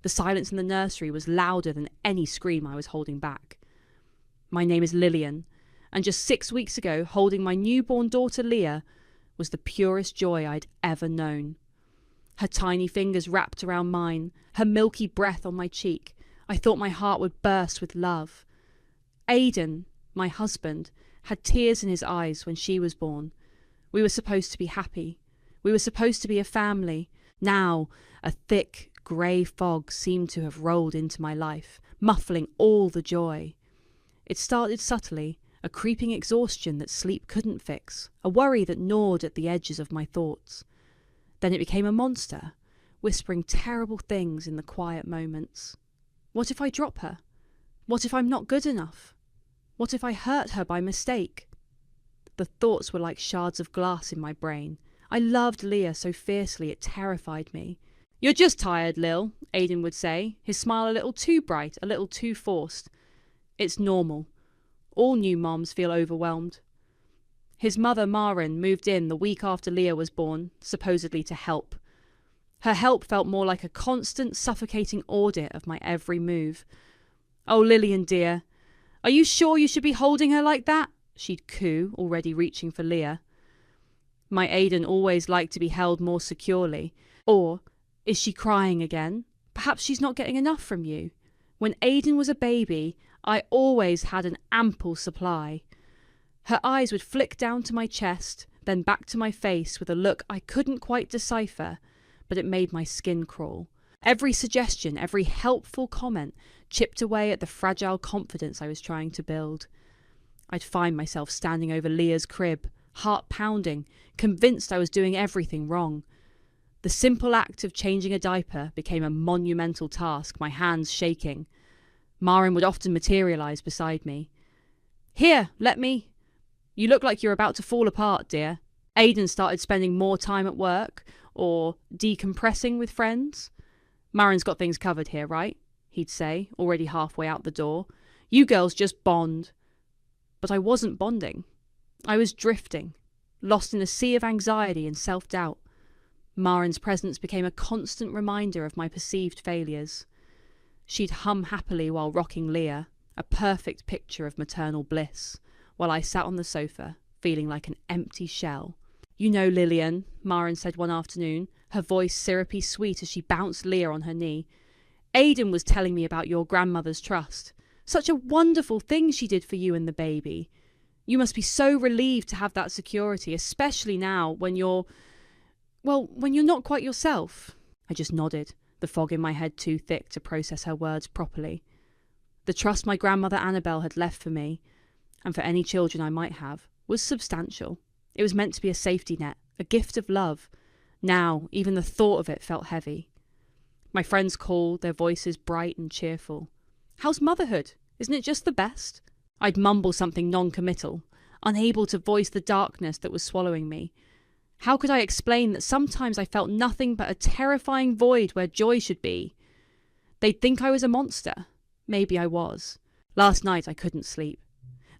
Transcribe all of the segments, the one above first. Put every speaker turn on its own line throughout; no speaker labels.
The silence in the nursery was louder than any scream I was holding back. My name is Lillian, and just 6 weeks ago, holding my newborn daughter Leah was the purest joy I'd ever known. Her tiny fingers wrapped around mine, her milky breath on my cheek. I thought my heart would burst with love. Aidan, my husband, had tears in his eyes when she was born. We were supposed to be happy. We were supposed to be a family. Now, a thick, grey fog seemed to have rolled into my life, muffling all the joy. It started subtly, a creeping exhaustion that sleep couldn't fix, a worry that gnawed at the edges of my thoughts. Then it became a monster, whispering terrible things in the quiet moments. What if I drop her? What if I'm not good enough? What if I hurt her by mistake? The thoughts were like shards of glass in my brain. I loved Leah so fiercely it terrified me. "You're just tired, Lil," Aidan would say, his smile a little too bright, a little too forced. "It's normal. All new moms feel overwhelmed." His mother, Marin, moved in the week after Leah was born, supposedly to help. Her help felt more like a constant, suffocating audit of my every move. "Oh, Lillian, dear, are you sure you should be holding her like that?" she'd coo, already reaching for Leah. My Aidan always liked to be held more securely. Or, "Is she crying again? Perhaps she's not getting enough from you." When Aidan was a baby, I always had an ample supply. Her eyes would flick down to my chest, then back to my face with a look I couldn't quite decipher, but it made my skin crawl. Every suggestion, every helpful comment chipped away at the fragile confidence I was trying to build. I'd find myself standing over Leah's crib, heart pounding, convinced I was doing everything wrong. The simple act of changing a diaper became a monumental task, my hands shaking. Marin would often materialise beside me. "Here, let me. You look like you're about to fall apart, dear." Aidan started spending more time at work, or decompressing with friends. "Marin's got things covered here, right?" he'd say, already halfway out the door. "You girls just bond." But I wasn't bonding. I was drifting, lost in a sea of anxiety and self-doubt. Marin's presence became a constant reminder of my perceived failures. She'd hum happily while rocking Leah, a perfect picture of maternal bliss, while I sat on the sofa, feeling like an empty shell. "You know, Lillian," Marin said one afternoon, her voice syrupy sweet as she bounced Leah on her knee, "Aidan was telling me about your grandmother's trust. Such a wonderful thing she did for you and the baby. You must be so relieved to have that security, especially now when you're not quite yourself." I just nodded, the fog in my head too thick to process her words properly. The trust my grandmother Annabelle had left for me, and for any children I might have, was substantial. It was meant to be a safety net, a gift of love. Now, even the thought of it felt heavy. My friends called, their voices bright and cheerful. "How's motherhood? Isn't it just the best?" I'd mumble something non-committal, unable to voice the darkness that was swallowing me. How could I explain that sometimes I felt nothing but a terrifying void where joy should be? They'd think I was a monster. Maybe I was. Last night I couldn't sleep.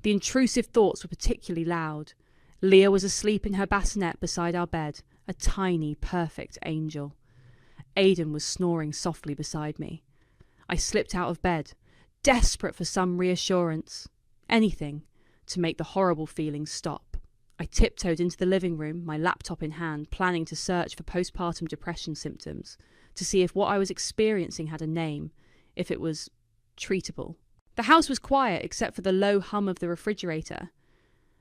The intrusive thoughts were particularly loud. Leah was asleep in her bassinet beside our bed, a tiny, perfect angel. Aidan was snoring softly beside me. I slipped out of bed, desperate for some reassurance. Anything to make the horrible feelings stop. I tiptoed into the living room, my laptop in hand, planning to search for postpartum depression symptoms, to see if what I was experiencing had a name, if it was treatable. The house was quiet except for the low hum of the refrigerator.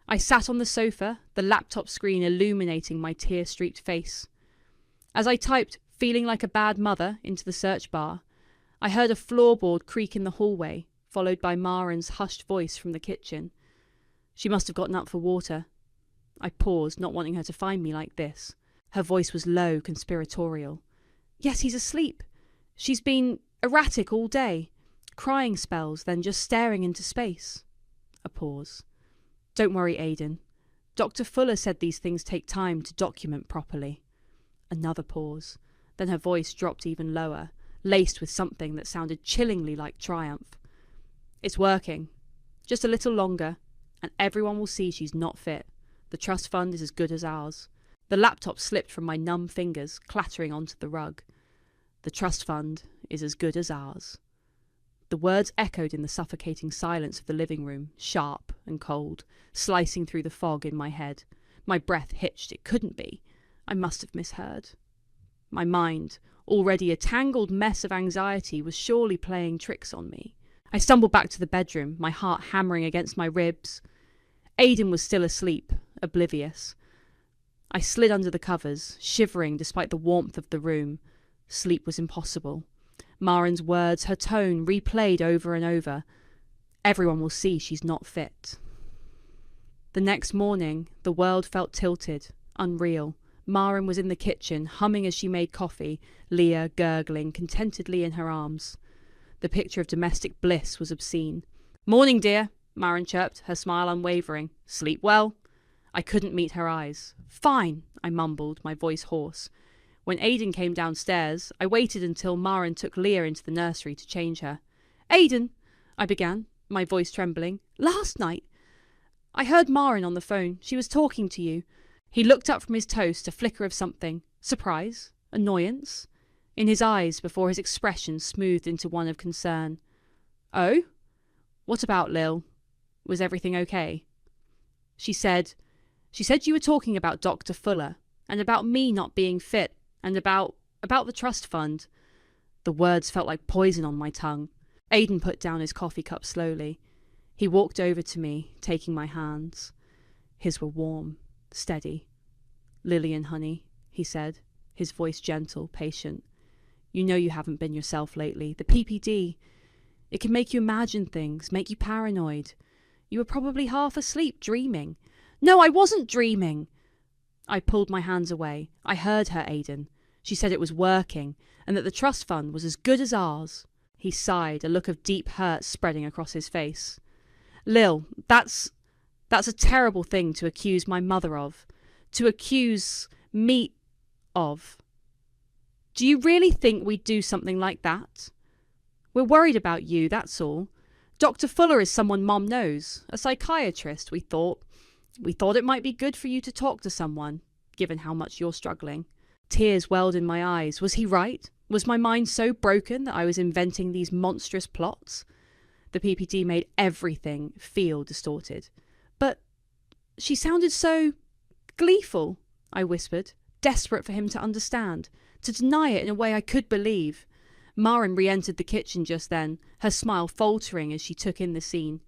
I sat on the sofa, the laptop screen illuminating my tear-streaked face. As I typed, "feeling like a bad mother," into the search bar, I heard a floorboard creak in the hallway, followed by Marin's hushed voice from the kitchen. She must have gotten up for water. I paused, not wanting her to find me like this. Her voice was low, conspiratorial. "Yes, he's asleep. She's been erratic all day. Crying spells, then just staring into space." A pause. "Don't worry, Aidan. Dr. Fuller said these things take time to document properly." Another pause. Then her voice dropped even lower, laced with something that sounded chillingly like triumph. "It's working. Just a little longer, and everyone will see she's not fit. The trust fund is as good as ours." The laptop slipped from my numb fingers, clattering onto the rug. The trust fund is as good as ours." The words echoed in the suffocating silence of the living room, sharp and cold, slicing through the fog in my head. My breath hitched. It couldn't be. I must have misheard. My mind, already a tangled mess of anxiety, was surely playing tricks on me. I stumbled back to the bedroom, my heart hammering against my ribs. Aidan was still asleep, oblivious. I slid under the covers, shivering despite the warmth of the room. Sleep was impossible. Marin's words, her tone, replayed over and over. "Everyone will see she's not fit." The next morning, the world felt tilted, unreal. Marin was in the kitchen, humming as she made coffee, Leah gurgling contentedly in her arms. The picture of domestic bliss was obscene. "Morning, dear," Marin chirped, her smile unwavering. "Sleep well?" I couldn't meet her eyes. "Fine," I mumbled, my voice hoarse. When Aidan came downstairs, I waited until Marin took Leah into the nursery to change her. "Aidan," I began, my voice trembling. "Last night I heard Marin on the phone. She was talking to you." He looked up from his toast, a flicker of something. Surprise? Annoyance? In his eyes before his expression smoothed into one of concern. "Oh? What about, Lil? Was everything okay?" She said you were talking about Dr. Fuller, and about me not being fit, and about the trust fund." The words felt like poison on my tongue. Aidan put down his coffee cup slowly. He walked over to me, taking my hands. His were warm, steady. "Lillian, honey," he said, his voice gentle, patient. "You know you haven't been yourself lately. The PPD, it can make you imagine things, make you paranoid. You were probably half asleep, dreaming." "No, I wasn't dreaming!" I pulled my hands away. I heard her, Aidan. She said it was working, and that the trust fund was as good as ours. He sighed, a look of deep hurt spreading across his face. "Lil, that's a terrible thing to accuse my mother of. To accuse me of. Do you really think we'd do something like that? We're worried about you, that's all. Dr. Fuller is someone Mom knows, a psychiatrist. We thought it might be good for you to talk to someone, given how much you're struggling." Tears welled in my eyes. Was he right? Was my mind so broken that I was inventing these monstrous plots? The PPD made everything feel distorted. "But she sounded so gleeful," I whispered, desperate for him to understand, to deny it in a way I could believe. Marin re-entered the kitchen just then, her smile faltering as she took in the scene.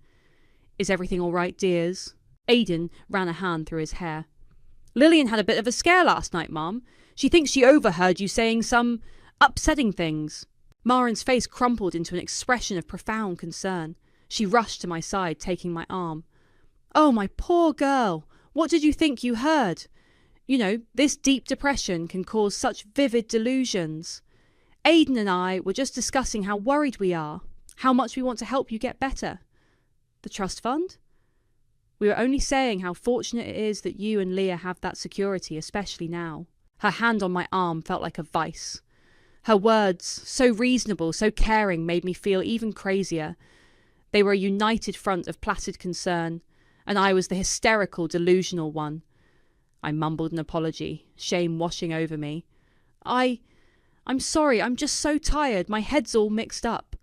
"Is everything all right, dears?" Aidan ran a hand through his hair. "Lillian had a bit of a scare last night, Mom. She thinks she overheard you saying some upsetting things." Marin's face crumpled into an expression of profound concern. She rushed to my side, taking my arm. "Oh, my poor girl. What did you think you heard? You know, this deep depression can cause such vivid delusions. Aidan and I were just discussing how worried we are, how much we want to help you get better." "The trust fund?" "We were only saying how fortunate it is that you and Leah have that security, especially now." Her hand on my arm felt like a vice. Her words, so reasonable, so caring, made me feel even crazier. They were a united front of placid concern, and I was the hysterical, delusional one. I mumbled an apology, shame washing over me. I'm sorry, I'm just so tired, my head's all mixed up."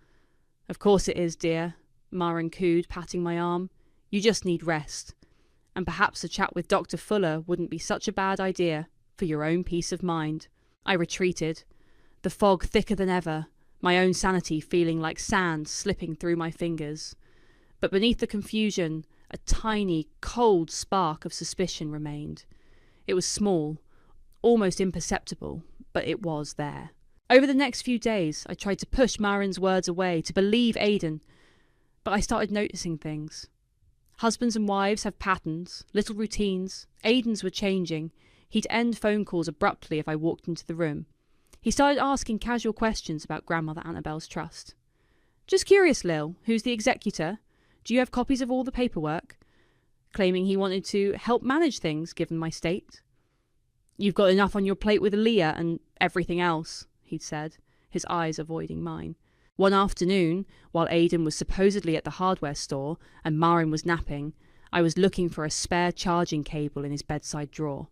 "Of course it is, dear," Marin cooed, patting my arm. "You just need rest. And perhaps a chat with Dr. Fuller wouldn't be such a bad idea, for your own peace of mind." I retreated, the fog thicker than ever, my own sanity feeling like sand slipping through my fingers. But beneath the confusion, a tiny, cold spark of suspicion remained. It was small, almost imperceptible, but it was there. Over the next few days, I tried to push Marin's words away, to believe Aidan, but I started noticing things. Husbands and wives have patterns, little routines. Aidan's were changing. He'd end phone calls abruptly if I walked into the room. He started asking casual questions about Grandmother Annabelle's trust. "Just curious, Lil, who's the executor? Do you have copies of all the paperwork?" Claiming he wanted to help manage things, given my state. "You've got enough on your plate with Leah and everything else," he'd said, his eyes avoiding mine. One afternoon, while Aidan was supposedly at the hardware store and Marin was napping, I was looking for a spare charging cable in his bedside drawer.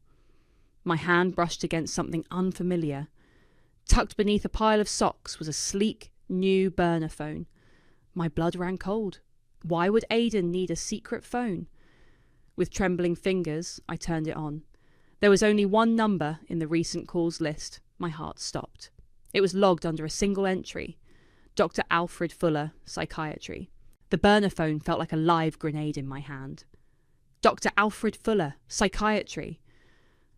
My hand brushed against something unfamiliar. Tucked beneath a pile of socks was a sleek, new burner phone. My blood ran cold. Why would Aidan need a secret phone? With trembling fingers, I turned it on. There was only one number in the recent calls list. My heart stopped. It was logged under a single entry. Dr. Alfred Fuller, Psychiatry. The burner phone felt like a live grenade in my hand. Dr. Alfred Fuller, Psychiatry.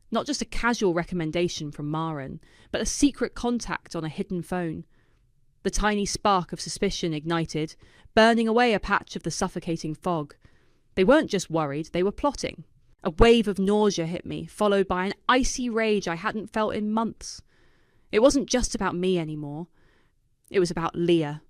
Not just a casual recommendation from Maren, but a secret contact on a hidden phone. The tiny spark of suspicion ignited, burning away a patch of the suffocating fog. They weren't just worried, they were plotting. A wave of nausea hit me, followed by an icy rage I hadn't felt in months. It wasn't just about me anymore. It was about Leah,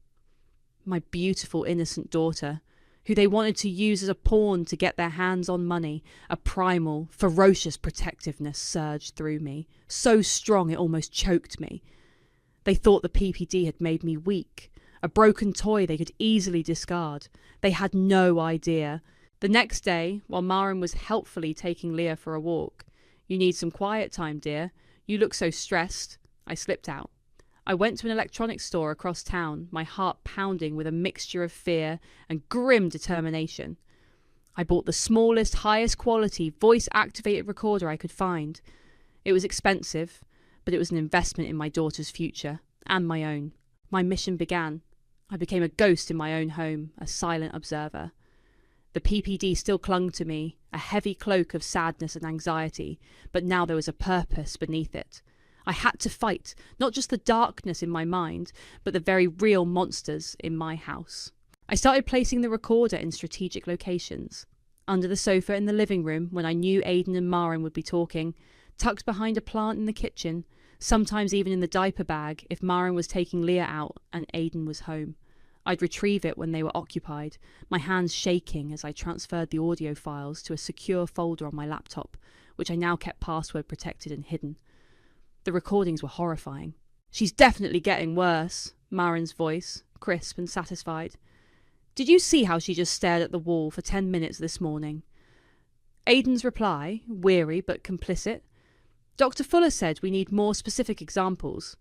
my beautiful, innocent daughter, who they wanted to use as a pawn to get their hands on money. A primal, ferocious protectiveness surged through me, so strong it almost choked me. They thought the PPD had made me weak, a broken toy they could easily discard. They had no idea. The next day, while Maren was helpfully taking Leah for a walk, "You need some quiet time, dear. You look so stressed," I slipped out. I went to an electronics store across town, my heart pounding with a mixture of fear and grim determination. I bought the smallest, highest quality, voice-activated recorder I could find. It was expensive, but it was an investment in my daughter's future, and my own. My mission began. I became a ghost in my own home, a silent observer. The PPD still clung to me, a heavy cloak of sadness and anxiety, but now there was a purpose beneath it. I had to fight, not just the darkness in my mind, but the very real monsters in my house. I started placing the recorder in strategic locations. Under the sofa in the living room when I knew Aidan and Maren would be talking, tucked behind a plant in the kitchen, sometimes even in the diaper bag if Maren was taking Leah out and Aidan was home. I'd retrieve it when they were occupied, my hands shaking as I transferred the audio files to a secure folder on my laptop, which I now kept password protected and hidden. The recordings were horrifying. "She's definitely getting worse," Maren's voice, crisp and satisfied. "Did you see how she just stared at the wall for 10 minutes this morning?" Aidan's reply, weary but complicit. "Dr. Fuller said we need more specific examples.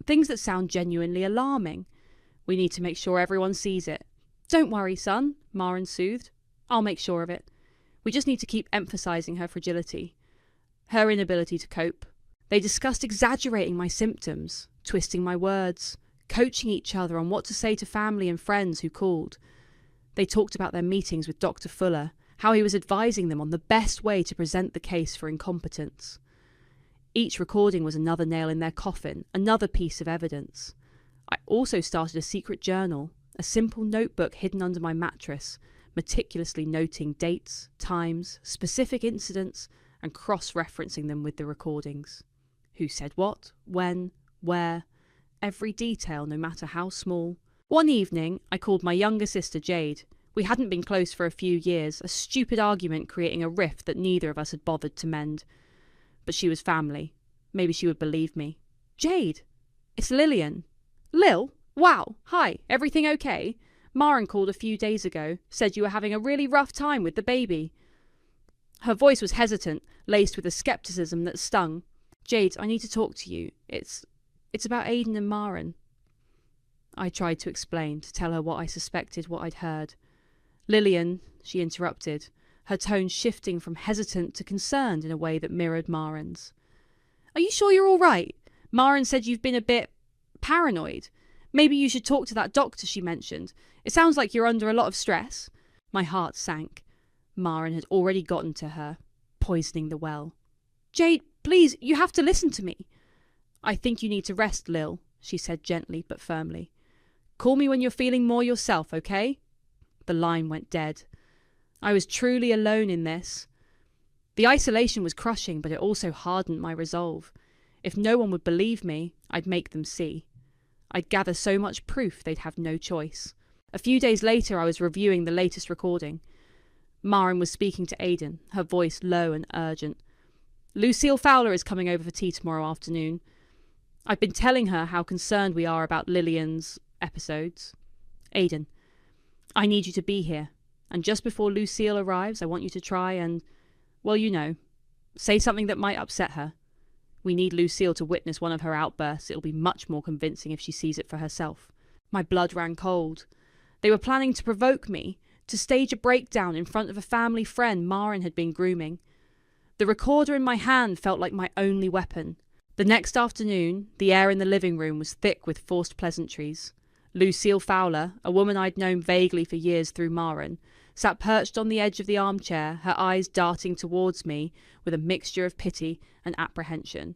Things that sound genuinely alarming. We need to make sure everyone sees it." "Don't worry, son," Maren soothed. "I'll make sure of it. We just need to keep emphasizing her fragility, her inability to cope." They discussed exaggerating my symptoms, twisting my words, coaching each other on what to say to family and friends who called. They talked about their meetings with Dr. Fuller, how he was advising them on the best way to present the case for incompetence. Each recording was another nail in their coffin, another piece of evidence. I also started a secret journal, a simple notebook hidden under my mattress, meticulously noting dates, times, specific incidents, and cross-referencing them with the recordings. Who said what, when, where, every detail, no matter how small. One evening, I called my younger sister Jade. We hadn't been close for a few years, a stupid argument creating a rift that neither of us had bothered to mend. But she was family. Maybe she would believe me. "Jade, it's Lillian." "Lil? Wow, hi, everything okay? Maren called a few days ago, said you were having a really rough time with the baby." Her voice was hesitant, laced with a skepticism that stung. "Jade, I need to talk to you. It's about Aidan and Maren." I tried to explain, to tell her what I suspected, what I'd heard. "Lillian," she interrupted, her tone shifting from hesitant to concerned in a way that mirrored Maren's. "Are you sure you're all right? Maren said you've been a bit paranoid. Maybe you should talk to that doctor she mentioned. It sounds like you're under a lot of stress." My heart sank. Maren had already gotten to her, poisoning the well. "Jade, please, you have to listen to me." "I think you need to rest, Lil," she said gently but firmly. "Call me when you're feeling more yourself, okay?" The line went dead. I was truly alone in this. The isolation was crushing, but it also hardened my resolve. If no one would believe me, I'd make them see. I'd gather so much proof they'd have no choice. A few days later, I was reviewing the latest recording. Maren was speaking to Aidan, her voice low and urgent. "Lucille Fowler is coming over for tea tomorrow afternoon. I've been telling her how concerned we are about Lillian's episodes. Aidan, I need you to be here. And just before Lucille arrives, I want you to try and, well, say something that might upset her. We need Lucille to witness one of her outbursts. It'll be much more convincing if she sees it for herself. My blood ran cold. They were planning to provoke me, to stage a breakdown in front of a family friend Maren had been grooming. The recorder in my hand felt like my only weapon. The next afternoon, the air in the living room was thick with forced pleasantries. Lucille Fowler, a woman I'd known vaguely for years through Maren, sat perched on the edge of the armchair, her eyes darting towards me with a mixture of pity and apprehension.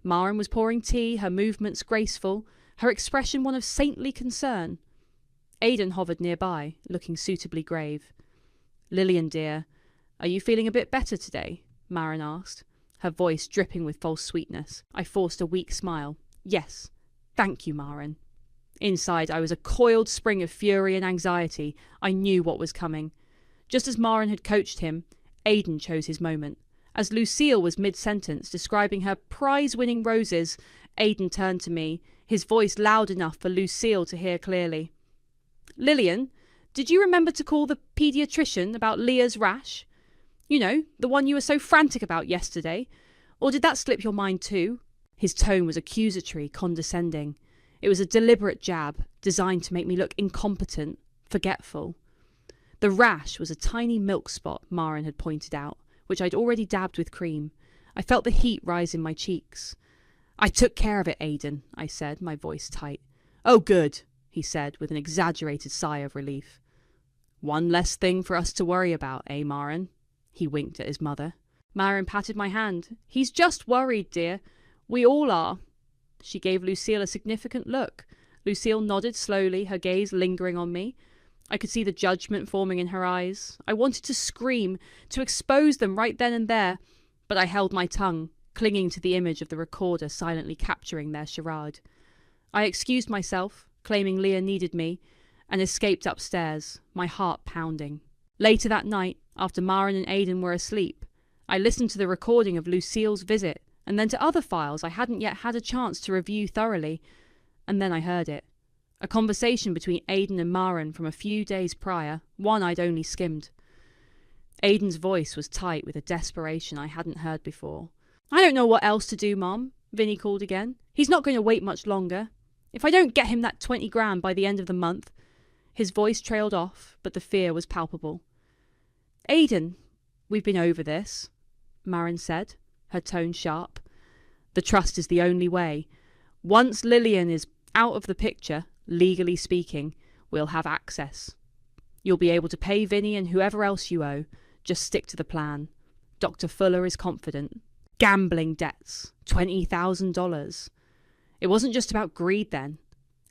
Maren was pouring tea, her movements graceful, her expression one of saintly concern. Aidan hovered nearby, looking suitably grave. "Lillian, dear, are you feeling a bit better today?" Maren asked, her voice dripping with false sweetness. I forced a weak smile. "Yes, thank you, Maren." Inside, I was a coiled spring of fury and anxiety. I knew what was coming. Just as Maren had coached him, Aidan chose his moment. As Lucille was mid-sentence, describing her prize-winning roses, Aidan turned to me, his voice loud enough for Lucille to hear clearly. "Lillian, did you remember to call the paediatrician about Leah's rash? You know, the one you were so frantic about yesterday. Or did that slip your mind too?" His tone was accusatory, condescending. It was a deliberate jab, designed to make me look incompetent, forgetful. The rash was a tiny milk spot, Maren had pointed out, which I'd already dabbed with cream. I felt the heat rise in my cheeks. "I took care of it, Aidan," I said, my voice tight. "Oh, good," he said, with an exaggerated sigh of relief. "One less thing for us to worry about, eh, Maren?" He winked at his mother. Maren patted my hand. "He's just worried, dear. We all are." She gave Lucille a significant look. Lucille nodded slowly, her gaze lingering on me. I could see the judgment forming in her eyes. I wanted to scream, to expose them right then and there, but I held my tongue, clinging to the image of the recorder silently capturing their charade. I excused myself, claiming Leah needed me, and escaped upstairs, my heart pounding. Later that night, after Maren and Aidan were asleep, I listened to the recording of Lucille's visit, and then to other files I hadn't yet had a chance to review thoroughly, and then I heard it. A conversation between Aidan and Maren from a few days prior, one I'd only skimmed. Aidan's voice was tight with a desperation I hadn't heard before. "I don't know what else to do, Mom," Vinny called again. "He's not going to wait much longer. If I don't get him that 20 grand by the end of the month..." His voice trailed off, but the fear was palpable. "Aidan, we've been over this," Maren said, her tone sharp. "The trust is the only way. Once Lillian is out of the picture, legally speaking, we'll have access. You'll be able to pay Vinny and whoever else you owe. Just stick to the plan. Dr. Fuller is confident. Gambling debts, $20,000. It wasn't just about greed then.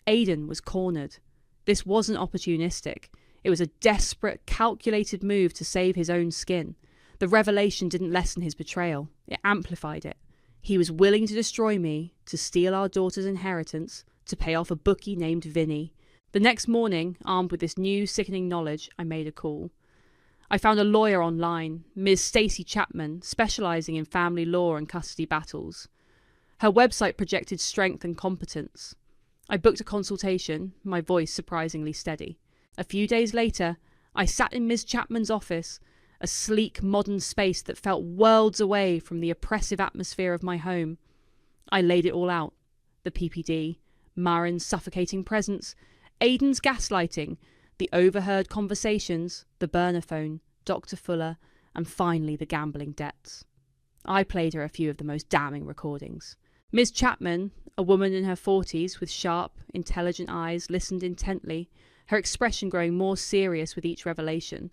Aidan was cornered. This wasn't opportunistic. It was a desperate, calculated move to save his own skin. The revelation didn't lessen his betrayal. It amplified it. He was willing to destroy me, to steal our daughter's inheritance, to pay off a bookie named Vinny. The next morning, armed with this new, sickening knowledge, I made a call. I found a lawyer online, Ms. Stacey Chapman, specialising in family law and custody battles. Her website projected strength and competence. I booked a consultation, my voice surprisingly steady. A few days later, I sat in Ms. Chapman's office, a sleek, modern space that felt worlds away from the oppressive atmosphere of my home. I laid it all out. The PPD, Maren's suffocating presence, Aidan's gaslighting, the overheard conversations, the burner phone, Dr. Fuller, and finally the gambling debts. I played her a few of the most damning recordings. Ms. Chapman, a woman in her 40s with sharp, intelligent eyes, listened intently, her expression growing more serious with each revelation.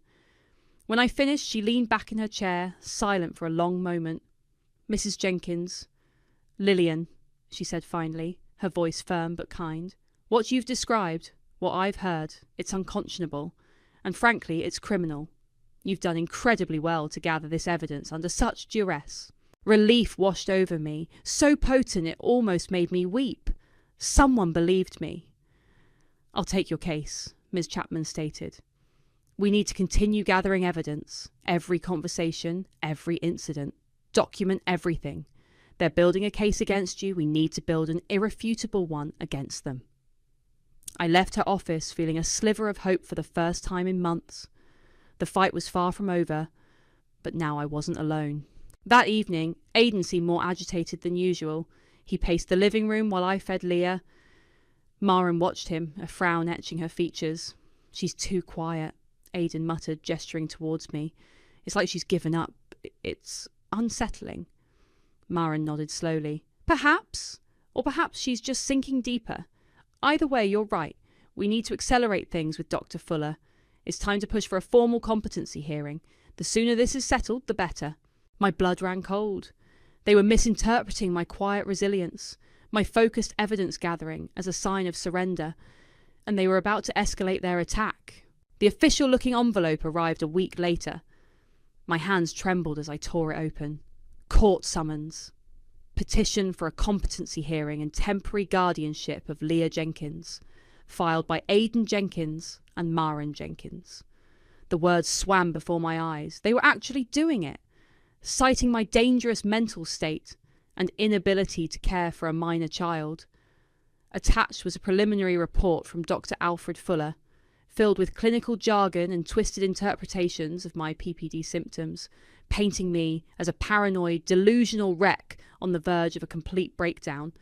When I finished, she leaned back in her chair, silent for a long moment. "Mrs. Jenkins, Lillian," she said finally, her voice firm but kind. "What you've described, what I've heard, it's unconscionable, and frankly, it's criminal. You've done incredibly well to gather this evidence under such duress." Relief washed over me, so potent it almost made me weep. Someone believed me. "I'll take your case," Ms. Chapman stated. "We need to continue gathering evidence, every conversation, every incident. Document everything. They're building a case against you. We need to build an irrefutable one against them." I left her office feeling a sliver of hope for the first time in months. The fight was far from over, but now I wasn't alone. That evening, Aidan seemed more agitated than usual. He paced the living room while I fed Leah. Maren watched him, a frown etching her features. "She's too quiet," Aidan muttered, gesturing towards me. "It's like she's given up. It's unsettling." Maren nodded slowly. "Perhaps. Or perhaps she's just sinking deeper. Either way, you're right. We need to accelerate things with Dr. Fuller. It's time to push for a formal competency hearing. The sooner this is settled, the better." My blood ran cold. They were misinterpreting my quiet resilience, my focused evidence gathering as a sign of surrender, and they were about to escalate their attack. The official-looking envelope arrived a week later. My hands trembled as I tore it open. Court summons. Petition for a competency hearing and temporary guardianship of Leah Jenkins, filed by Aidan Jenkins and Maren Jenkins. The words swam before my eyes. They were actually doing it, citing my dangerous mental state and inability to care for a minor child. Attached was a preliminary report from Dr. Alfred Fuller, filled with clinical jargon and twisted interpretations of my PPD symptoms, painting me as a paranoid, delusional wreck on the verge of a complete breakdown.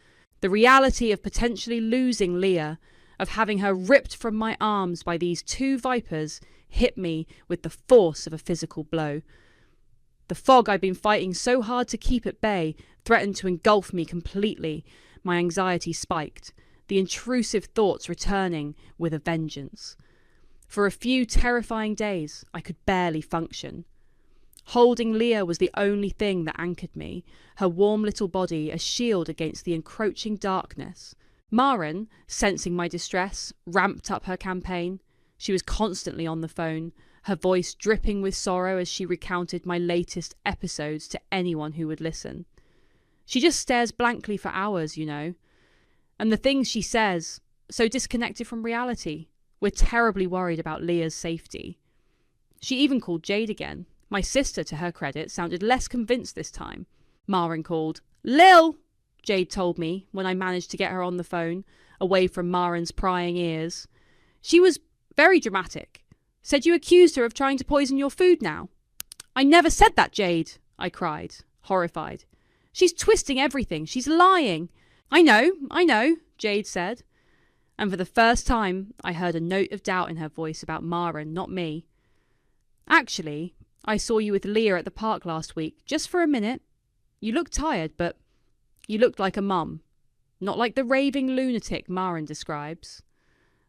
The reality of potentially losing Leah, of having her ripped from my arms by these two vipers, hit me with the force of a physical blow. The fog I'd been fighting so hard to keep at bay threatened to engulf me completely. My anxiety spiked, the intrusive thoughts returning with a vengeance. For a few terrifying days, I could barely function. Holding Leah was the only thing that anchored me, her warm little body a shield against the encroaching darkness. Maren, sensing my distress, ramped up her campaign. She was constantly on the phone, her voice dripping with sorrow as she recounted my latest episodes to anyone who would listen. She just stares blankly for hours, you know. And the things she says, so disconnected from reality. We're terribly worried about Leah's safety. She even called Jade again. My sister, to her credit, sounded less convinced this time. Maren called. "Lil!" Jade told me when I managed to get her on the phone, away from Maren's prying ears. "She was very dramatic. Said you accused her of trying to poison your food now." "I never said that, Jade," I cried, horrified. "She's twisting everything. She's lying." I know, Jade said. And for the first time, I heard a note of doubt in her voice about Maren, not me. "Actually, I saw you with Leah at the park last week, just for a minute. You looked tired, but you looked like a mum. Not like the raving lunatic Maren describes."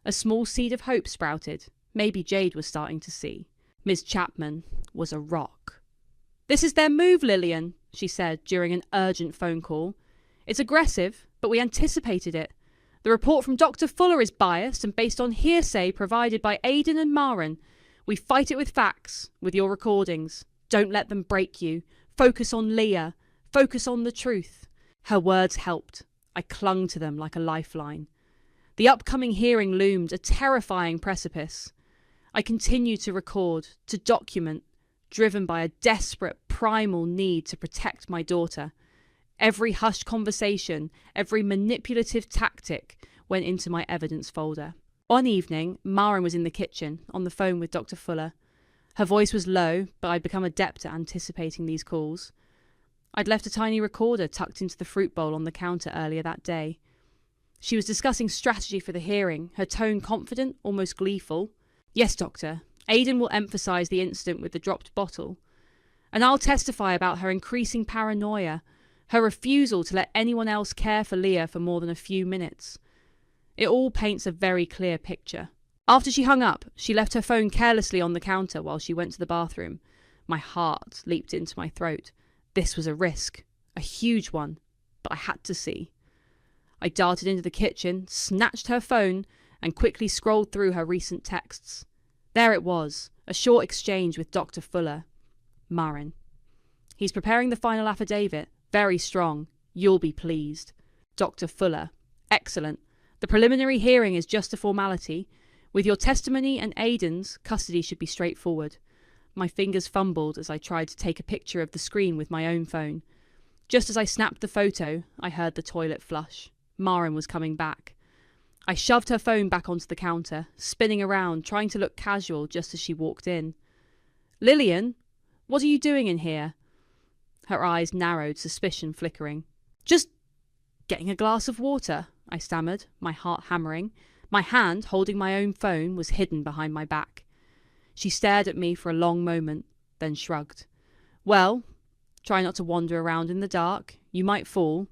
A small seed of hope sprouted. Maybe Jade was starting to see. Ms. Chapman was a rock. "This is their move, Lillian," she said during an urgent phone call. "It's aggressive, but we anticipated it. The report from Dr. Fuller is biased and based on hearsay provided by Aidan and Maren. We fight it with facts, with your recordings. Don't let them break you. Focus on Leah. Focus on the truth." Her words helped. I clung to them like a lifeline. The upcoming hearing loomed, a terrifying precipice. I continued to record, to document, driven by a desperate, primal need to protect my daughter. Every hushed conversation, every manipulative tactic went into my evidence folder. One evening, Maren was in the kitchen, on the phone with Dr. Fuller. Her voice was low, but I'd become adept at anticipating these calls. I'd left a tiny recorder tucked into the fruit bowl on the counter earlier that day. She was discussing strategy for the hearing, her tone confident, almost gleeful. "Yes, doctor. Aidan will emphasise the incident with the dropped bottle. And I'll testify about her increasing paranoia, her refusal to let anyone else care for Leah for more than a few minutes. It all paints a very clear picture." After she hung up, she left her phone carelessly on the counter while she went to the bathroom. My heart leaped into my throat. This was a risk, a huge one, but I had to see. I darted into the kitchen, snatched her phone, and quickly scrolled through her recent texts. There it was, a short exchange with Dr. Fuller. Maren. "He's preparing the final affidavit. Very strong. You'll be pleased." Dr. Fuller. "Excellent. The preliminary hearing is just a formality. With your testimony and Aidan's, custody should be straightforward." My fingers fumbled as I tried to take a picture of the screen with my own phone. Just as I snapped the photo, I heard the toilet flush. Maren was coming back. I shoved her phone back onto the counter, spinning around, trying to look casual just as she walked in. "Lillian, what are you doing in here?" her eyes narrowed, suspicion flickering. "Just getting a glass of water," I stammered, my heart hammering. My hand, holding my own phone, was hidden behind my back. She stared at me for a long moment, then shrugged. "Well, try not to wander around in the dark. You might fall."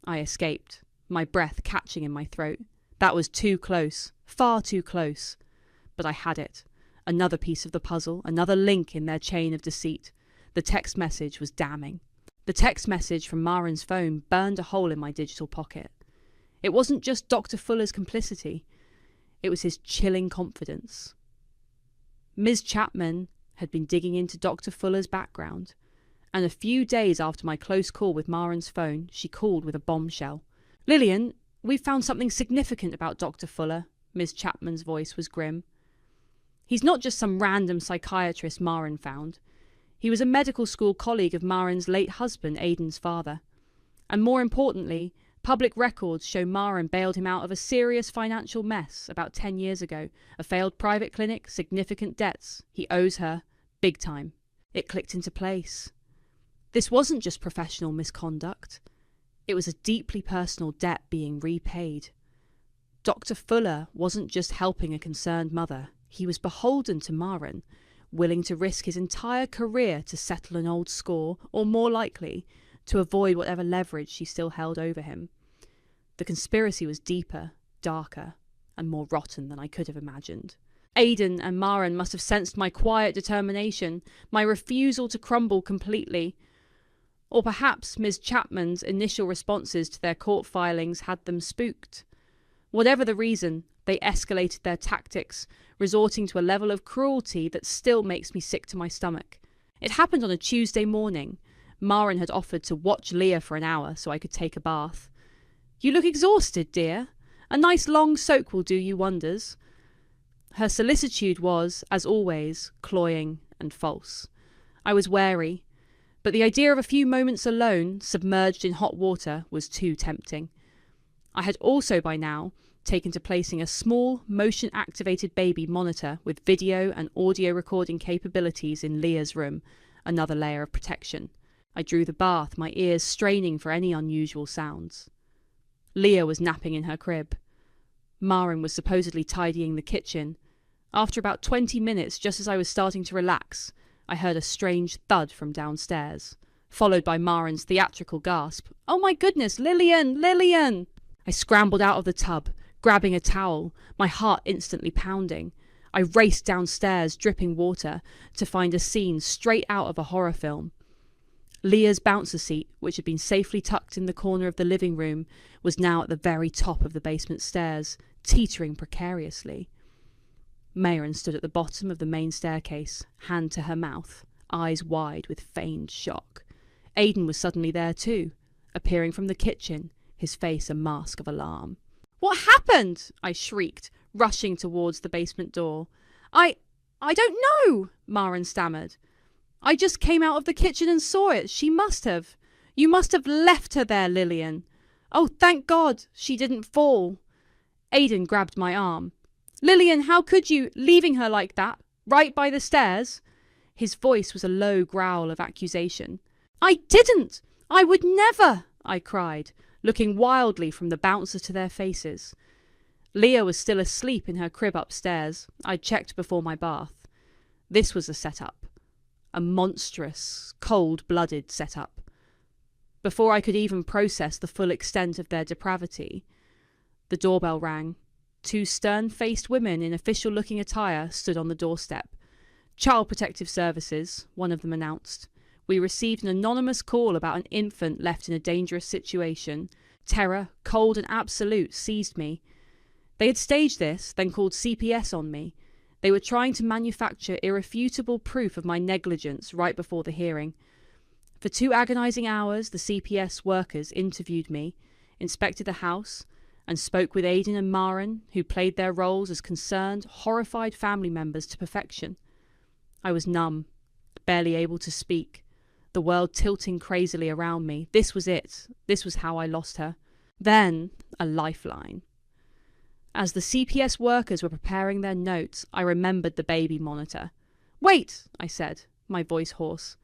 I escaped, my breath catching in my throat. That was too close, far too close. But I had it. Another piece of the puzzle, another link in their chain of deceit. The text message was damning. The text message from Marin's phone burned a hole in my digital pocket. It wasn't just Dr. Fuller's complicity. It was his chilling confidence. Ms. Chapman had been digging into Dr. Fuller's background, and a few days after my close call with Marin's phone, she called with a bombshell. "Lillian, we've found something significant about Dr. Fuller." Ms. Chapman's voice was grim. "He's not just some random psychiatrist Marin found. He was a medical school colleague of Marin's late husband, Aiden's father. And more importantly, public records show Marin bailed him out of a serious financial mess about 10 years ago. A failed private clinic, significant debts. He owes her, big time." It clicked into place. This wasn't just professional misconduct. It was a deeply personal debt being repaid. Dr. Fuller wasn't just helping a concerned mother. He was beholden to Marin, willing to risk his entire career to settle an old score, or more likely, to avoid whatever leverage she still held over him. The conspiracy was deeper, darker, and more rotten than I could have imagined. Aiden and Marin must have sensed my quiet determination, my refusal to crumble completely. Or perhaps Ms. Chapman's initial responses to their court filings had them spooked. Whatever the reason, they escalated their tactics, resorting to a level of cruelty that still makes me sick to my stomach. It happened on a Tuesday morning. Marin had offered to watch Leah for an hour so I could take a bath. "You look exhausted, dear. A nice long soak will do you wonders." Her solicitude was, as always, cloying and false. I was wary, but the idea of a few moments alone, submerged in hot water, was too tempting. I had also by now taken to placing a small, motion-activated baby monitor with video and audio recording capabilities in Leah's room, another layer of protection. I drew the bath, my ears straining for any unusual sounds. Leah was napping in her crib. Marin was supposedly tidying the kitchen. After about 20 minutes, just as I was starting to relax, I heard a strange thud from downstairs, followed by Marin's theatrical gasp. "Oh my goodness, Lillian! Lillian!" I scrambled out of the tub, grabbing a towel, my heart instantly pounding. I raced downstairs, dripping water, to find a scene straight out of a horror film. Leah's bouncer seat, which had been safely tucked in the corner of the living room, was now at the very top of the basement stairs, teetering precariously. Marin stood at the bottom of the main staircase, hand to her mouth, eyes wide with feigned shock. Aiden was suddenly there too, appearing from the kitchen, his face a mask of alarm. "What happened?" I shrieked, rushing towards the basement door. I don't know," Marin stammered. "I just came out of the kitchen and saw it. She must have. You must have left her there, Lillian. Oh, thank God, she didn't fall." Aiden grabbed my arm. "Lillian, how could you, leaving her like that, right by the stairs?" His voice was a low growl of accusation. "I didn't! I would never!" I cried, looking wildly from the bouncer to their faces. Leah was still asleep in her crib upstairs. I'd checked before my bath. This was a setup. A monstrous, cold-blooded setup. Before I could even process the full extent of their depravity, the doorbell rang. Two stern-faced women in official-looking attire stood on the doorstep. "Child Protective Services," one of them announced. "We received an anonymous call about an infant left in a dangerous situation. Terror, cold and absolute, seized me. They had staged this, then called CPS on me. They were trying to manufacture irrefutable proof of my negligence right before the hearing. For 2 agonizing hours, the CPS workers interviewed me, inspected the house, and spoke with Aiden and Marin, who played their roles as concerned, horrified family members to perfection. I was numb, barely able to speak, the world tilting crazily around me. This was it. This was how I lost her. Then, a lifeline. As the CPS workers were preparing their notes, I remembered the baby monitor. "Wait," I said, my voice hoarse.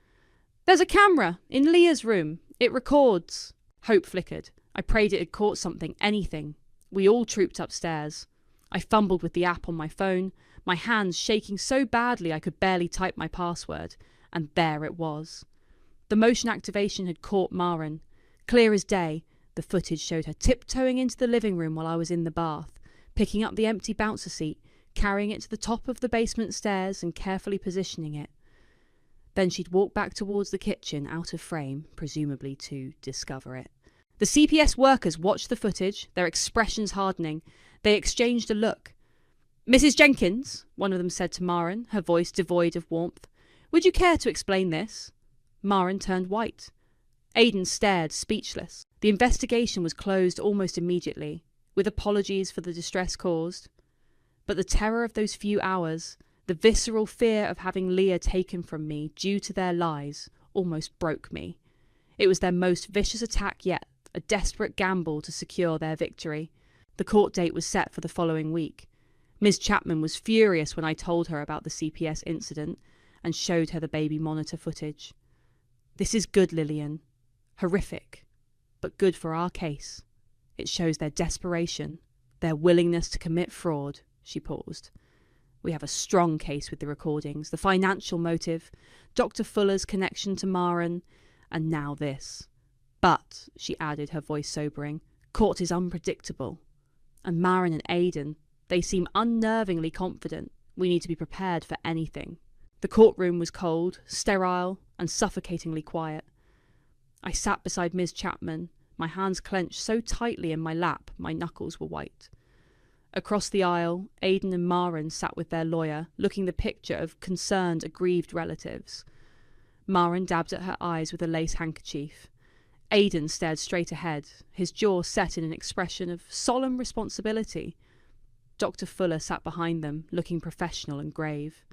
There's a camera in Leah's room. It records. Hope flickered. I prayed it had caught something, anything. We all trooped upstairs. I fumbled with the app on my phone, my hands shaking so badly I could barely type my password, and there it was. The motion activation had caught Maren. Clear as day, the footage showed her tiptoeing into the living room while I was in the bath, picking up the empty bouncer seat, carrying it to the top of the basement stairs and carefully positioning it. Then she'd walk back towards the kitchen, out of frame, presumably to discover it. The CPS workers watched the footage, their expressions hardening. They exchanged a look. "Mrs. Jenkins," one of them said to Maren, her voice devoid of warmth, "would you care to explain this?" Maren turned white. Aidan stared, speechless. The investigation was closed almost immediately, with apologies for the distress caused. But the terror of those few hours, the visceral fear of having Leah taken from me due to their lies, almost broke me. It was their most vicious attack yet, a desperate gamble to secure their victory. The court date was set for the following week. Ms. Chapman was furious when I told her about the CPS incident and showed her the baby monitor footage. "This is good, Lillian. Horrific, but good for our case. It shows their desperation, their willingness to commit fraud." She paused. "We have a strong case with the recordings, the financial motive, Dr. Fuller's connection to Maren, and now this. But," she added, her voice sobering, "court is unpredictable. And Maren and Aidan, they seem unnervingly confident. We need to be prepared for anything." The courtroom was cold, sterile, and suffocatingly quiet. I sat beside Ms. Chapman, my hands clenched so tightly in my lap my knuckles were white. Across the aisle, Aidan and Maren sat with their lawyer, looking the picture of concerned, aggrieved relatives. Maren dabbed at her eyes with a lace handkerchief. Aidan stared straight ahead, his jaw set in an expression of solemn responsibility. Dr. Fuller sat behind them, looking professional and grave.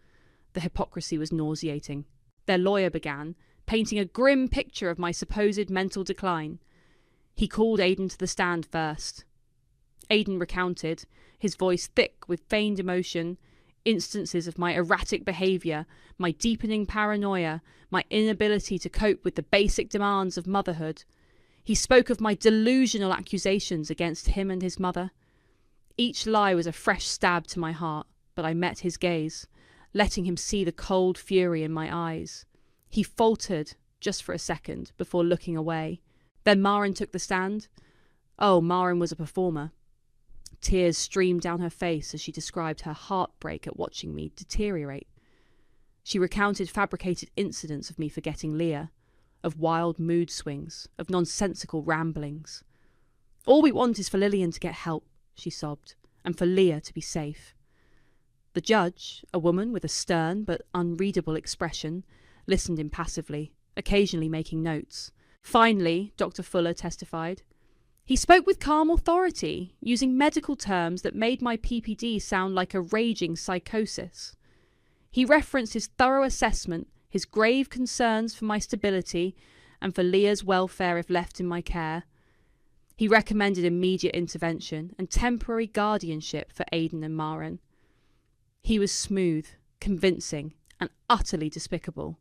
The hypocrisy was nauseating. Their lawyer began, painting a grim picture of my supposed mental decline. He called Aidan to the stand first. Aidan recounted, his voice thick with feigned emotion, instances of my erratic behaviour, my deepening paranoia, my inability to cope with the basic demands of motherhood. He spoke of my delusional accusations against him and his mother. Each lie was a fresh stab to my heart, but I met his gaze, letting him see the cold fury in my eyes. He faltered, just for a second, before looking away. Then Maren took the stand. Oh, Maren was a performer. Tears streamed down her face as she described her heartbreak at watching me deteriorate. She recounted fabricated incidents of me forgetting Leah, of wild mood swings, of nonsensical ramblings. "All we want is for Lillian to get help," she sobbed, "and for Leah to be safe." The judge, a woman with a stern but unreadable expression, listened impassively, occasionally making notes. Finally, Dr. Fuller testified. "He spoke with calm authority, using medical terms that made my PPD sound like a raging psychosis. He referenced his thorough assessment, his grave concerns for my stability and for Leah's welfare if left in my care. He recommended immediate intervention and temporary guardianship for Aidan and Maren. He was smooth, convincing, and utterly despicable.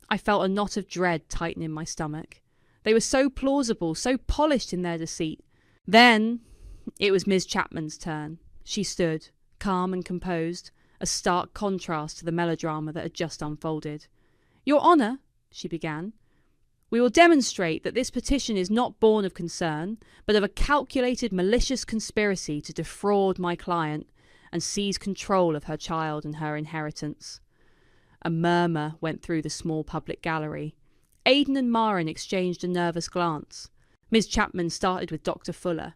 I felt a knot of dread tighten in my stomach. They were so plausible, so polished in their deceit. Then it was Ms. Chapman's turn. She stood, calm and composed, a stark contrast to the melodrama that had just unfolded. "Your Honour," she began, "we will demonstrate that this petition is not born of concern, but of a calculated malicious conspiracy to defraud my client and seize control of her child and her inheritance." A murmur went through the small public gallery. Aidan and Maren exchanged a nervous glance. Ms. Chapman started with Dr. Fuller.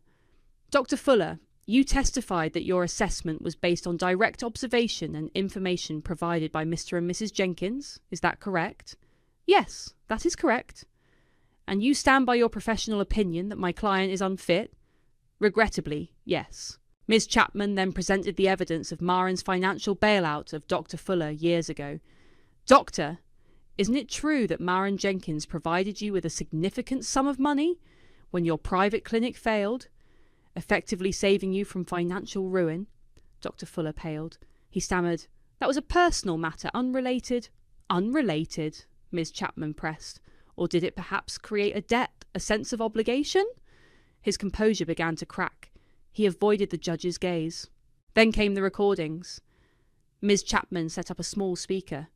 "Dr. Fuller, you testified that your assessment was based on direct observation and information provided by Mr. and Mrs. Jenkins. Is that correct?" "Yes, that is correct." "And you stand by your professional opinion that my client is unfit?" "Regrettably, yes." Ms. Chapman then presented the evidence of Maren's financial bailout of Dr. Fuller years ago. "Doctor, isn't it true that Maren Jenkins provided you with a significant sum of money when your private clinic failed, effectively saving you from financial ruin?" Dr. Fuller paled. He stammered, "That was a personal matter, unrelated." "Unrelated," Ms. Chapman pressed. Or did it perhaps create a debt, a sense of obligation? His composure began to crack. He avoided the judge's gaze. Then came the recordings. Ms. Chapman set up a small speaker.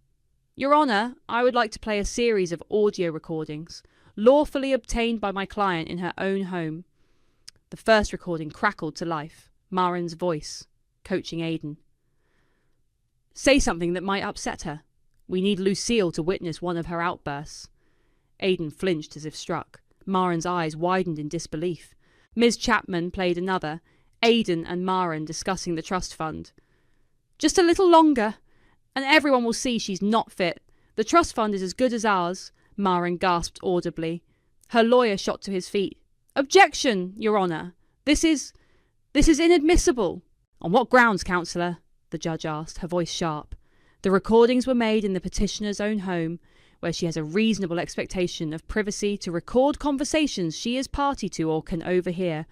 Your Honour, I would like to play a series of audio recordings, lawfully obtained by my client in her own home. The first recording crackled to life. Marin's voice, coaching Aidan. Say something that might upset her. We need Lucille to witness one of her outbursts. Aidan flinched as if struck. Marin's eyes widened in disbelief. Ms. Chapman played another, Aidan and Marin discussing the trust fund. Just a little longer, and everyone will see she's not fit. The trust fund is as good as ours, Marin gasped audibly. Her lawyer shot to his feet. Objection, Your Honour. This is inadmissible. On what grounds, counsellor? The judge asked, her voice sharp. The recordings were made in the petitioner's own home, where she has a reasonable expectation of privacy to record conversations she is party to or can overhear.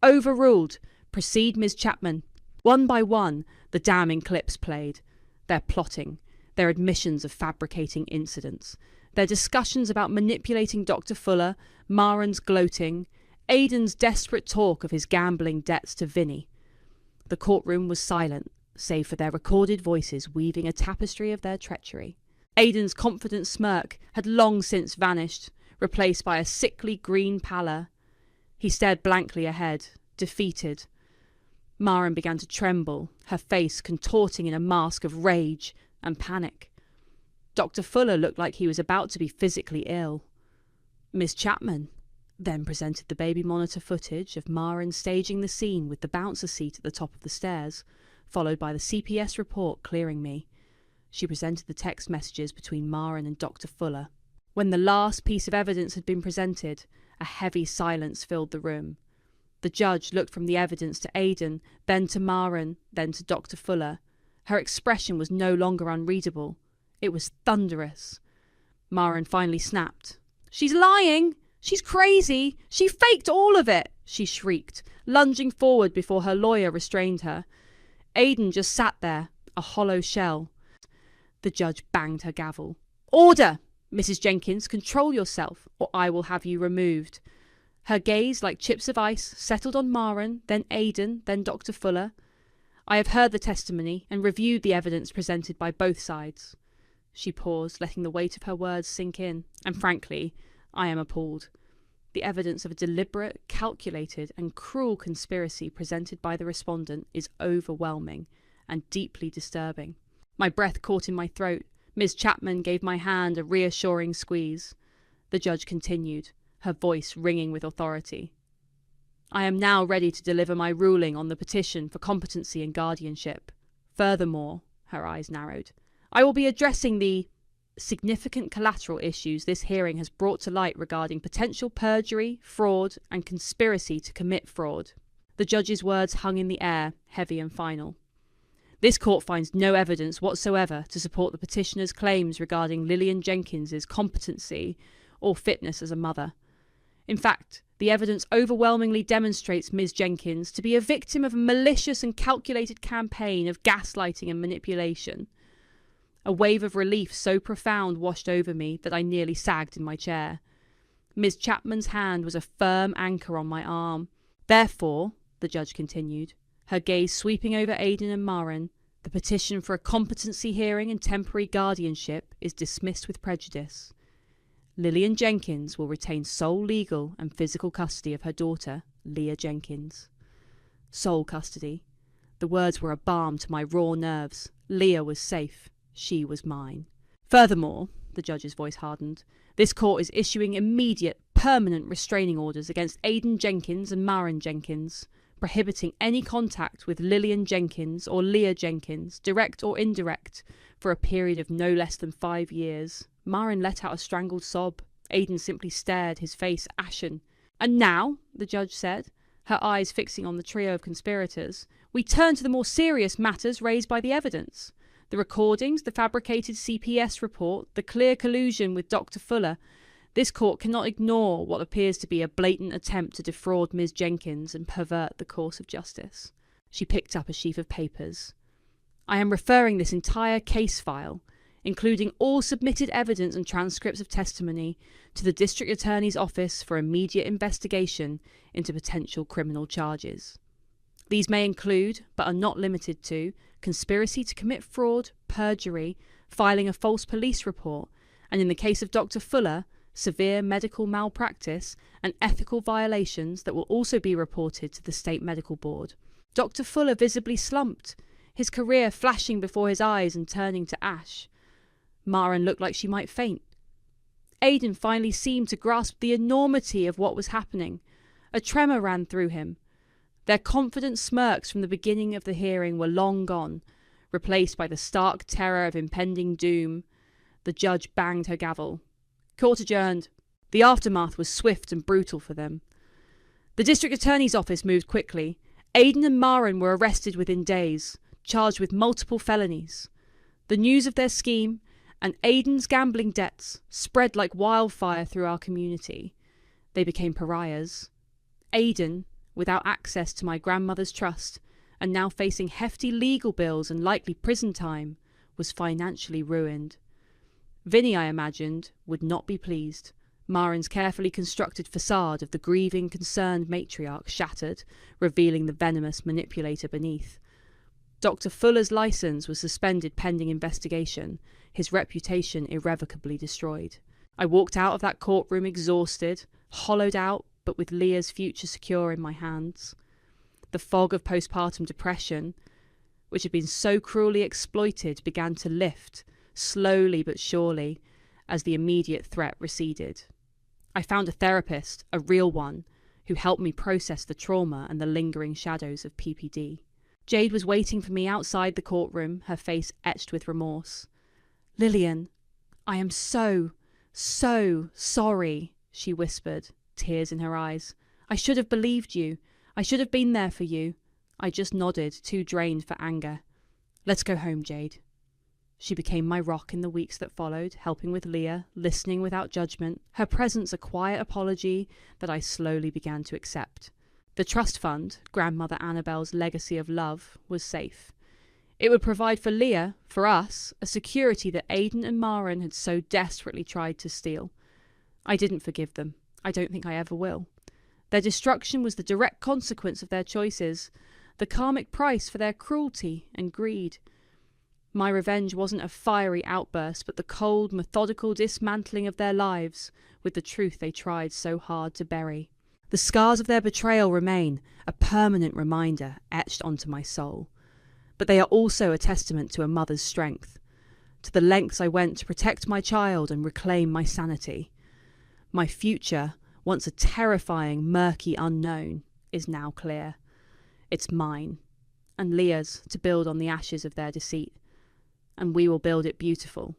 Overruled. Proceed, Ms. Chapman. One by one, the damning clips played. Their plotting, their admissions of fabricating incidents, their discussions about manipulating Dr. Fuller, Marin's gloating, Aidan's desperate talk of his gambling debts to Vinny. The courtroom was silent, save for their recorded voices weaving a tapestry of their treachery. Aidan's confident smirk had long since vanished, replaced by a sickly green pallor. He stared blankly ahead, defeated. Marin began to tremble, her face contorting in a mask of rage and panic. Dr. Fuller looked like he was about to be physically ill. Miss Chapman then presented the baby monitor footage of Marin staging the scene with the bouncer seat at the top of the stairs, followed by the CPS report clearing me. She presented the text messages between Marin and Dr. Fuller. When the last piece of evidence had been presented, a heavy silence filled the room. The judge looked from the evidence to Aidan, then to Marin, then to Dr. Fuller. Her expression was no longer unreadable. It was thunderous. Marin finally snapped. She's lying! She's crazy! She faked all of it! She shrieked, lunging forward before her lawyer restrained her. Aidan just sat there, a hollow shell. The judge banged her gavel. Order! Mrs. Jenkins, control yourself, or I will have you removed. Her gaze, like chips of ice, settled on Marin, then Aidan, then Dr. Fuller. I have heard the testimony and reviewed the evidence presented by both sides. She paused, letting the weight of her words sink in, and frankly, I am appalled. The evidence of a deliberate, calculated, and cruel conspiracy presented by the respondent is overwhelming and deeply disturbing. My breath caught in my throat. Ms. Chapman gave my hand a reassuring squeeze. The judge continued, her voice ringing with authority. I am now ready to deliver my ruling on the petition for competency and guardianship. Furthermore, her eyes narrowed, I will be addressing the significant collateral issues this hearing has brought to light regarding potential perjury, fraud, and conspiracy to commit fraud. The judge's words hung in the air, heavy and final. This court finds no evidence whatsoever to support the petitioner's claims regarding Lillian Jenkins's competency or fitness as a mother. In fact, the evidence overwhelmingly demonstrates Ms. Jenkins to be a victim of a malicious and calculated campaign of gaslighting and manipulation. A wave of relief so profound washed over me that I nearly sagged in my chair. Ms. Chapman's hand was a firm anchor on my arm. Therefore, the judge continued, her gaze sweeping over Aidan and Marin, the petition for a competency hearing and temporary guardianship is dismissed with prejudice. Lillian Jenkins will retain sole legal and physical custody of her daughter, Leah Jenkins. Sole custody. The words were a balm to my raw nerves. Leah was safe. She was mine. Furthermore, the judge's voice hardened, this court is issuing immediate, permanent restraining orders against Aidan Jenkins and Marin Jenkins, prohibiting any contact with Lillian Jenkins or Leah Jenkins, direct or indirect, for a period of no less than 5 years. Marin let out a strangled sob. Aidan simply stared, his face ashen. And now, the judge said, her eyes fixing on the trio of conspirators, we turn to the more serious matters raised by the evidence. The recordings, the fabricated CPS report, the clear collusion with Dr. Fuller. This court cannot ignore what appears to be a blatant attempt to defraud Ms. Jenkins and pervert the course of justice. She picked up a sheaf of papers. I am referring this entire case file, including all submitted evidence and transcripts of testimony, to the District Attorney's Office for immediate investigation into potential criminal charges. These may include, but are not limited to, conspiracy to commit fraud, perjury, filing a false police report, and in the case of Dr. Fuller, severe medical malpractice and ethical violations that will also be reported to the State Medical Board. Dr. Fuller visibly slumped, his career flashing before his eyes and turning to ash. Maren looked like she might faint. Aidan finally seemed to grasp the enormity of what was happening. A tremor ran through him. Their confident smirks from the beginning of the hearing were long gone, replaced by the stark terror of impending doom. The judge banged her gavel. Court adjourned. The aftermath was swift and brutal for them. The District Attorney's Office moved quickly. Aidan and Maren were arrested within days, charged with multiple felonies. The news of their scheme and Aidan's gambling debts spread like wildfire through our community. They became pariahs. Aidan, without access to my grandmother's trust, and now facing hefty legal bills and likely prison time, was financially ruined. Vinny, I imagined, would not be pleased. Maren's carefully constructed facade of the grieving, concerned matriarch shattered, revealing the venomous manipulator beneath. Dr. Fuller's license was suspended pending investigation, his reputation irrevocably destroyed. I walked out of that courtroom exhausted, hollowed out, but with Leah's future secure in my hands. The fog of postpartum depression, which had been so cruelly exploited, began to lift, slowly but surely, as the immediate threat receded. I found a therapist, a real one, who helped me process the trauma and the lingering shadows of PPD. Jade was waiting for me outside the courtroom, her face etched with remorse. "Lillian, I am so sorry," she whispered, tears in her eyes. "I should have believed you. I should have been there for you." I just nodded, too drained for anger. "Let's go home, Jade." She became my rock in the weeks that followed, helping with Leah, listening without judgment, her presence a quiet apology that I slowly began to accept. The trust fund, Grandmother Annabelle's legacy of love, was safe. It would provide for Leah, for us, a security that Aidan and Maren had so desperately tried to steal. I didn't forgive them. I don't think I ever will. Their destruction was the direct consequence of their choices, the karmic price for their cruelty and greed. My revenge wasn't a fiery outburst, but the cold, methodical dismantling of their lives with the truth they tried so hard to bury. The scars of their betrayal remain, a permanent reminder etched onto my soul. But they are also a testament to a mother's strength, to the lengths I went to protect my child and reclaim my sanity. My future, once a terrifying, murky unknown, is now clear. It's mine, and Leah's, to build on the ashes of their deceit. And we will build it beautiful,